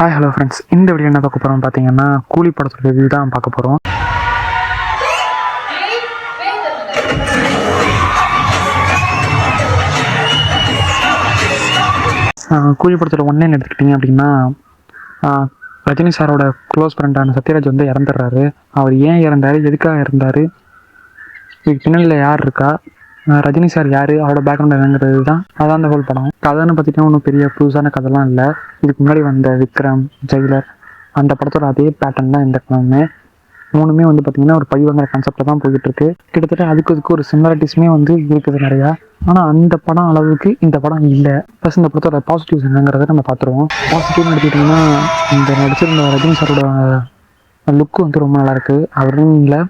Hi hello friends, இந்த video என்ன பார்க்க போகிறோம் பார்த்தீங்கன்னா கூலி படத்தோட ரிவ்யூ தான் பார்க்க போகிறோம். கூலி படத்தோட ஒன்லைன் எடுத்துக்கிட்டிங்க அப்படின்னா, ரஜினி சாரோட க்ளோஸ் ஃப்ரெண்டான சத்யராஜ் வந்து இறந்துடுறாரு. அவர் ஏன் இறந்தார், எதுக்காக இறந்தார், இதுக்கு பின்னணியில் யார் இருக்கா, ரஜினி சார் யார், அவரோட பேக்ரவுண்ட் என்னங்கிறது தான் அதான் அந்த ஹோல் படம். கதைன்னு பார்த்திங்கன்னா ஒன்றும் பெரிய புதுசான கதைலாம் இல்லை. இதுக்கு முன்னாடி வந்த விக்ரம், ஜெயிலர் அந்த படத்தோட அதே பேட்டர்ன் தான் இந்த படமே. மூணுமே வந்து பார்த்திங்கன்னா ஒரு பழிவாங்கிற கான்செப்டில் தான் போய்கிட்டுருக்கு. கிட்டத்தட்ட அதுக்கு ஒரு சிமிலாரிட்டிஸுமே வந்து இருக்குது நிறையா. ஆனால் அந்த படம் அளவுக்கு இந்த படம் இல்லை. ப்ளஸ் இந்த படத்தோட பாசிட்டிவ்ஸ் என்னங்கிறத நம்ம பார்த்துருவோம். பாசிட்டிவ்னு எடுத்துக்கிட்டிங்கன்னா, இந்த நடிச்சிருந்த ரஜினி சாரோட லுக்கு வந்து ரொம்ப நல்லாயிருக்கு. அவரும் இல்லை,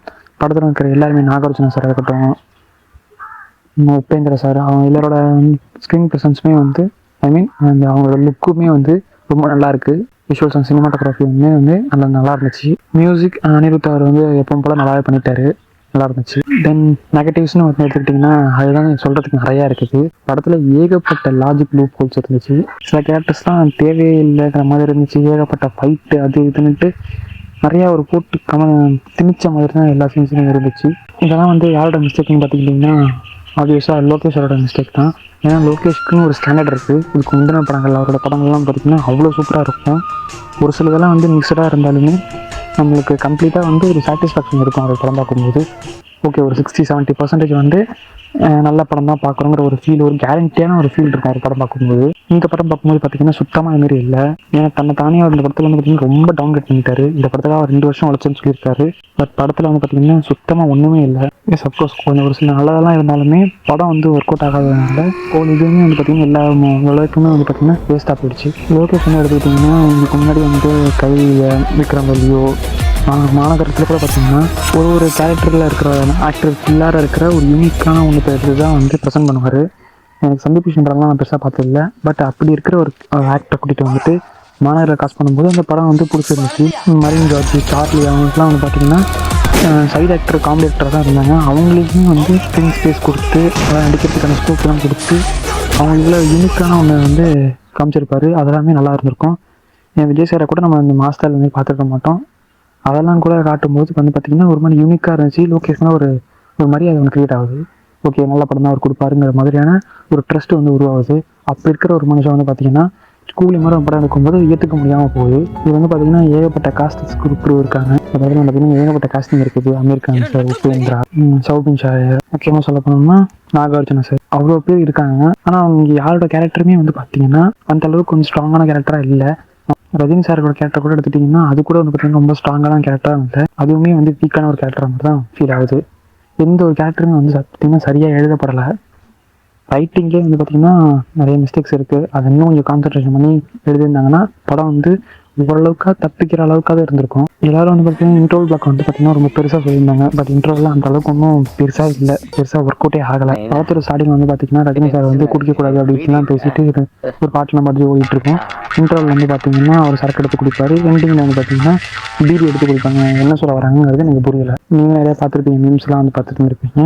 படத்தில் இருக்கிற எல்லாருமே, நாகார்ஜுன சார் இருக்கட்டும், உபேந்திர சார், அவங்க எல்லாரோட ஸ்க்ரீன் ப்ரெசன்ஸுமே வந்து அந்த அவங்களோட லுக்குமே வந்து ரொம்ப நல்லாயிருக்கு. விஷுவல்ஸ் அண்ட் சினிமாட்டோகிராஃபியுமே வந்து நல்லா இருந்துச்சு. மியூசிக் அனிருத் அவர் வந்து எப்பவும் போல் நல்லாவே பண்ணிட்டாரு, நல்லா இருந்துச்சு. தென் நெகட்டிவ்ஸ்னு வந்து எடுத்துக்கிட்டிங்கன்னா, அதுதான் சொல்கிறதுக்கு நிறையா இருக்குது. படத்தில் ஏகப்பட்ட லாஜிக் லூப் ஹோல்ஸ் இருந்துச்சு. சில கேரக்டர்ஸ்லாம் தேவையில்லைங்கிற மாதிரி இருந்துச்சு. ஏகப்பட்ட ஃபைட்டு அது இதுன்னுட்டு நிறையா ஒரு போட்டு திணிச்ச மாதிரி தான் எல்லா சீன்ஸுமே இருந்துச்சு. இதெல்லாம் வந்து யாரோட மிஸ்டேக்னு பார்த்துக்கிட்டிங்கன்னா, ஆப்வியஸாக லோகேஷோட மிஸ்டேக் தான். ஏன்னா லோகேஷ்க்குன்னு ஒரு ஸ்டாண்டர்ட் இருக்குது. இதுக்கு முந்தின படங்கள், அவரோட படங்கள்லாம் பார்த்திங்கன்னா அவ்வளோ சூப்பராக இருக்கும். ஒரு சில இதெல்லாம் வந்து மிக்சடாக இருந்தாலுமே நம்மளுக்கு கம்ப்ளீட்டாக வந்து ஒரு சாட்டிஸ்ஃபேக்ஷன் இருக்கும் அவர் படம் பார்க்கும்போது. ஓகே, ஒரு 60-70% வந்து நல்ல படம் தான் பார்க்குறோங்கிற ஒரு ஃபீல், ஒரு கேரண்டியான ஒரு ஃபீல் இருக்கும் அவர் படம் பார்க்கும்போது. இந்த படம் பார்க்கும்போது பார்த்திங்கன்னா சுத்தமாக அதுமாரி இல்லை. ஏன்னா தன்னை தானே அவர் இந்த படத்தில் வந்து பார்த்திங்கன்னா ரொம்ப டவுன்கிரேட் பண்ணிட்டாரு. இந்த படத்தில் அவர் 2 வருஷம் உழைச்சுன்னு சொல்லியிருக்காரு. பட் படத்தில் வந்து பார்த்திங்கன்னா சுத்தமாக ஒன்றுமே இல்லை. சப்கோர்ஸ் கொஞ்சம் ஒரு சில நல்லதெல்லாம் இருந்தாலுமே படம் வந்து ஒர்க் அவுட் ஆகாததுனால இதுவுமே வந்து பார்த்திங்கன்னா எல்லா உலகத்துமே வந்து பார்த்திங்கன்னா வேஸ்ட்டாக போயிடுச்சு. லோகேஷன் எடுத்துக்கிட்டிங்கன்னா, இதுக்கு முன்னாடி வந்து விக்ரம் வலியோ மாநகரத்தில் கூட பார்த்திங்கன்னா ஒரு கேரக்டரில் இருக்கிற ஆக்டர் ஃபுல்லாக இருக்கிற ஒரு யூனிக்கான ஒன்று பேர் தான் வந்து ப்ரெசென்ட் பண்ணுவார். எனக்கு சந்தீப் கிஷன்லாம் நான் பெருசாக பார்த்ததில்ல. பட் அப்படி இருக்கிற ஒரு ஆக்டரை கூட்டிகிட்டு வந்துட்டு மாநகரில் காசு பண்ணும்போது அந்த படம் வந்து பிடிச்சிருந்துச்சு. மரீன் ஜார்ஜ், சார்லி அவங்களுக்குலாம் வந்து பார்த்திங்கன்னா சைட் ஆக்டர், காமெடி ஆக்டராக தான் இருந்தாங்க. அவங்களுக்குமே வந்து ஸ்க்ரீன் ஸ்பேஸ் கொடுத்து நடிக்கிறதுக்கான ஸ்கோப்லாம் கொடுத்து அவங்களுக்குள்ள யூனிக்கான ஒன்று வந்து காமிச்சிருப்பார். அதெல்லாமே நல்லா இருந்திருக்கும். என் விஜய் சாரை கூட நம்ம இந்த மாஸ்டரில் வந்து பார்த்துருக்க மாட்டோம். அதெல்லாம் கூட காட்டும்போது வந்து பார்த்திங்கன்னா ஒரு மாதிரி யூனிக்காக இருந்துச்சு. லோகேஷ்னால் ஒரு மாதிரி அது ஒன்று க்ரியேட் ஆகுது. ஓகே, நல்ல படம் தான் அவர் கொடுப்பாருங்கிற மாதிரியான ஒரு ட்ரஸ்ட்டு வந்து உருவாகுது. அப்படி இருக்கிற ஒரு மனுஷன் வந்து பார்த்திங்கன்னா ஸ்கூல் மாதிரி படம் எடுக்கும்போது ஏற்றுக்க முடியாமல் போகுது. இது வந்து பார்த்திங்கன்னா ஏகப்பட்ட காஸ்ட் குரூப் இருக்காங்க. அதாவது பார்த்திங்கன்னா ஏகப்பட்ட காஸ்டிங் இருக்குது. அமீர் கான் சார், உபேந்திரா, சௌபின் சார், முக்கியமாக சொல்ல போனோம்னா நாகார்ஜுன சார், அவ்வளோ பேர் இருக்காங்க. ஆனால் அவங்க யாரோட கேரக்டருமே வந்து பார்த்திங்கன்னா அந்த அளவுக்கு கொஞ்சம் ஸ்ட்ராங்கான கேரக்டராக இல்லை. ரஜினி சாரோட கேரக்டர் கூட எடுத்துட்டிங்கன்னா அது கூட வந்து பார்த்திங்கன்னா ரொம்ப ஸ்ட்ராங்கான கேரக்டராக இல்லை. அதுவுமே வந்து வீக்கான ஒரு கேரக்டராக மட்டும் தான் ஃபீல் ஆகுது. எந்த ஒரு கேரக்டருமே வந்து பார்த்திங்கன்னா சரியாக எழுதப்படலை. ரைட்டிங்லேயே வந்து பார்த்திங்கன்னா நிறைய மிஸ்டேக்ஸ் இருக்குது. அது இன்னும் கொஞ்சம் கான்சன்ட்ரேஷன் பண்ணி எழுதியிருந்தாங்கன்னா படம் வந்து ஓரளவுக்காக தப்பிக்கிற அளவுக்காக இருந்திருக்கும். எல்லோரும் வந்து பார்த்திங்கன்னா இன்ட்ரோல் பிளாக் வந்து பார்த்திங்கன்னா ரொம்ப பெருசாக சொல்லியிருந்தாங்க. பட் இன்ட்ரோல்லாம் அந்த அளவுக்கு ஒன்றும் பெருசாக இல்லை, பெருசாக ஒர்க் அவுட்டே ஆகலை. படத்தோட ஸ்டார்டிங் வந்து பார்த்திங்கன்னா ரஜினி சார் வந்து குடிக்கக்கூடாது அப்படின்லாம் பேசிட்டு ஒரு பாட்டில் மாதிரி ஓடிட்டுருக்கோம். இன்ட்ரோல் வந்து பார்த்திங்கன்னா அவர் சரக்கு எடுத்து குடிப்பார். எண்டிங்கில் வந்து பார்த்திங்கன்னா பீடி எடுத்து குடிப்பாங்க. என்ன சொல்ல வராங்கிறது எனக்கு புரியலை. நீங்கள் நிறையா பார்த்துருப்பீங்க, மீம்ஸ்லாம் வந்து பார்த்துட்டு இருப்பீங்க.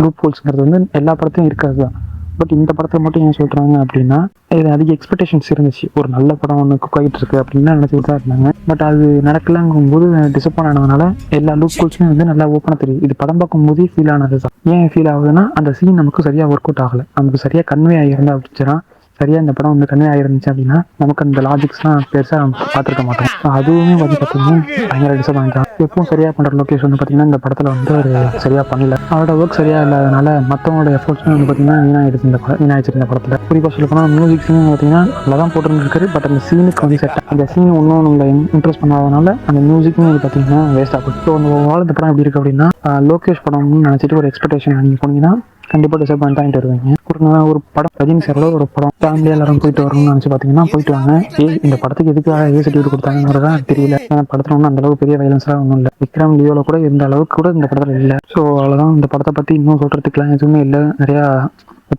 லூப் ஹோல்ஸுங்கிறது வந்து எல்லா படத்தையும் இருக்காது தான். பட் இந்த படத்தை மட்டும் ஏன் சொல்கிறாங்க அப்படின்னா, இது அதிக எக்ஸ்பெக்டேஷன்ஸ் இருந்துச்சு. ஒரு நல்ல படம் ஒன்று குக் ஆகிட்டு இருக்கு அப்படின்னு நினச்சிட்டு தான் இருந்தாங்க. பட் அது நடக்கலங்கும்போது டிசப்பாயிண்ட் ஆனதுனால எல்லா லூப் ஹோல்ஸுமே வந்து நல்லா ஓப்பனாக தெரியும். இது படம் பார்க்கும்போதே ஃபீல் ஆனது தான். ஏன் ஃபீல் ஆகுதுன்னா, அந்த சீன் நமக்கு சரியாக ஒர்க் அவுட் ஆகலை. நமக்கு சரியாக கன்வே ஆகியிருந்தா அப்படின்னா, சரியாக இந்த படம் வந்து கன்வே ஆகிருந்துச்சு அப்படின்னா நமக்கு அந்த லாஜிக்ஸ்லாம் பெருசாக நம்ம பார்த்துருக்க மாட்டோம். அதுவுமே வந்து பார்த்திங்கன்னா பயங்கர டிசப்பாயிண்ட் தான். எப்பவும் சரியாக பண்ணுற லொக்கேஷன் வந்து பார்த்திங்கன்னா இந்த படத்தில் வந்து ஒரு சரியாக பண்ணல. அவரோட ஒர்க் சரியாக இல்லாதனால மற்றவங்களோட எஃபோர்ட்ஸுமே வந்து பார்த்திங்கன்னா வீணாகிடுச்சு இந்த படத்தில். குறிப்பாக சொல்ல போனால் மியூசிக்ஸுமே பார்த்திங்கன்னா நல்லா தான் போட்டுருந்துருக்காரு. பட் அந்த சீனுக்கு வந்து செட், அந்த சீன் ஒன்றும் நம்மளை இன்ட்ரெஸ்ட் பண்ணாதனால அந்த மியூசிக்குமே வந்து பார்த்திங்கன்னா வேஸ்ட் ஆகும். ஸோ அந்த இந்த படம் எப்படி இருக்குது அப்படின்னா, லோகேஷ் படம்னு நினச்சிட்டு ஒரு எக்ஸ்பெக்டேஷன் நீங்கள் போனீங்கன்னா கண்டிப்பாக டிசப்பாயிண்ட் ஆகிட்டு வருவீங்க. ஒரு படம் ரஜினி சாரோட ஒரு படம் ஃபேமிலியாக எல்லாரும் போயிட்டு வரணும்னு நினச்சி பார்த்தீங்கன்னா போயிட்டு வாங்க. இந்த படத்துக்கு எதுக்காக சர்டிஃபிகேட் கொடுத்தாங்கன்றதான் தெரியல. ஏன்னா படத்தில் ஒன்றும் அந்தளவுக்கு பெரிய வைலன்ஸ்லாம் ஒன்றும் இல்லை. விக்ரம் லியோவில் கூட இருந்த அளவுக்கு கூட இந்த படத்தில் இல்லை. ஸோ அவ்வளோதான். இந்த படத்தை பற்றி இன்னும் சொல்கிறதுக்குலாம் எதுவுமே இல்லை. நிறையா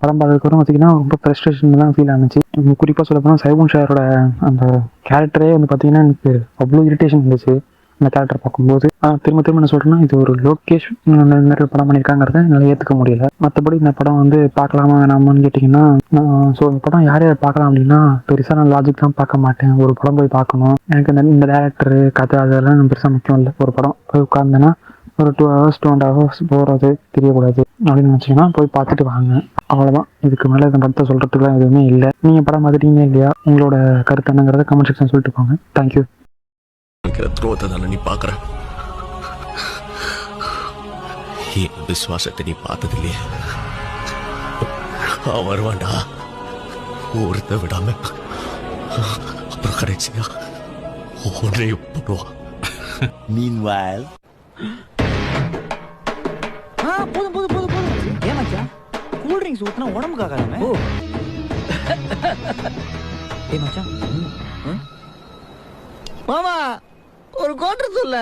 படம் பார்க்கறதுக்கு பார்த்திங்கன்னா ரொம்ப ஃப்ரஸ்ட்ரேஷன் தான் ஃபீல் ஆனிச்சு. குறிப்பாக சொல்ல போனால் சைபுன் ஷாரோட அந்த கேரக்டரே வந்து பார்த்திங்கன்னா எனக்கு அவ்வளோ இரிட்டேஷன் இருந்துச்சு. அந்த கேரக்டர் பார்க்கும்போது திரும்ப திரும்ப என்ன சொல்கிறேன்னா, இது ஒரு லோகேஷ் இந்த மாதிரி ஒரு படம் பண்ணியிருக்காங்கிறத என்னால் ஏற்றுக்க முடியல. மற்றபடி இந்த படம் வந்து பார்க்கலாமா வேணாமான்னு கேட்டிங்கன்னா, ஸோ இந்த படம் யார் யார் பார்க்கலாம் அப்படின்னா, பெருசாக நான் லாஜிக் தான் பார்க்க மாட்டேன். ஒரு படம் போய் பார்க்கணும், எனக்கு இந்த டேரக்டரு கதை அதெல்லாம் பெருசாக முக்கியம் இல்லை. ஒரு படம் போய் உட்காந்தேன்னா ஒரு 2 hours 2.5 hours போகிறது தெரியக்கூடாது அப்படின்னு நினச்சிங்கன்னா போய் பார்த்துட்டு வாங்க. அவ்வளோதான். இதுக்கு மேலே இந்த படத்தை சொல்கிறதுக்குலாம் எதுவுமே இல்லை. நீங்கள் படம் பார்த்துட்டீங்க இல்லையா, உங்களோட கருத்து என்னங்கிறத கமெண்ட் செக்ஷன் சொல்லிட்டு போங்க. தேங்க்யூ. துரோகத்தை தானே நீ பார்க்குற, என் விசுவாசத்தை நீ பார்த்ததில்லையே. அவன் வருவான்டா, ஒருத்த விடாம, அப்புறம் கடைசியா ஒன்றையும் போடுவான். Meanwhile, போதும் ஏமாச்சா கூல் ட்ரிங்க்ஸ் ஊத்துனா உடம்புக்கு ஆகாதாமே. ஓ ஏய் மச்சான், மாமா ஒரு கோட்டர் சொல்ல.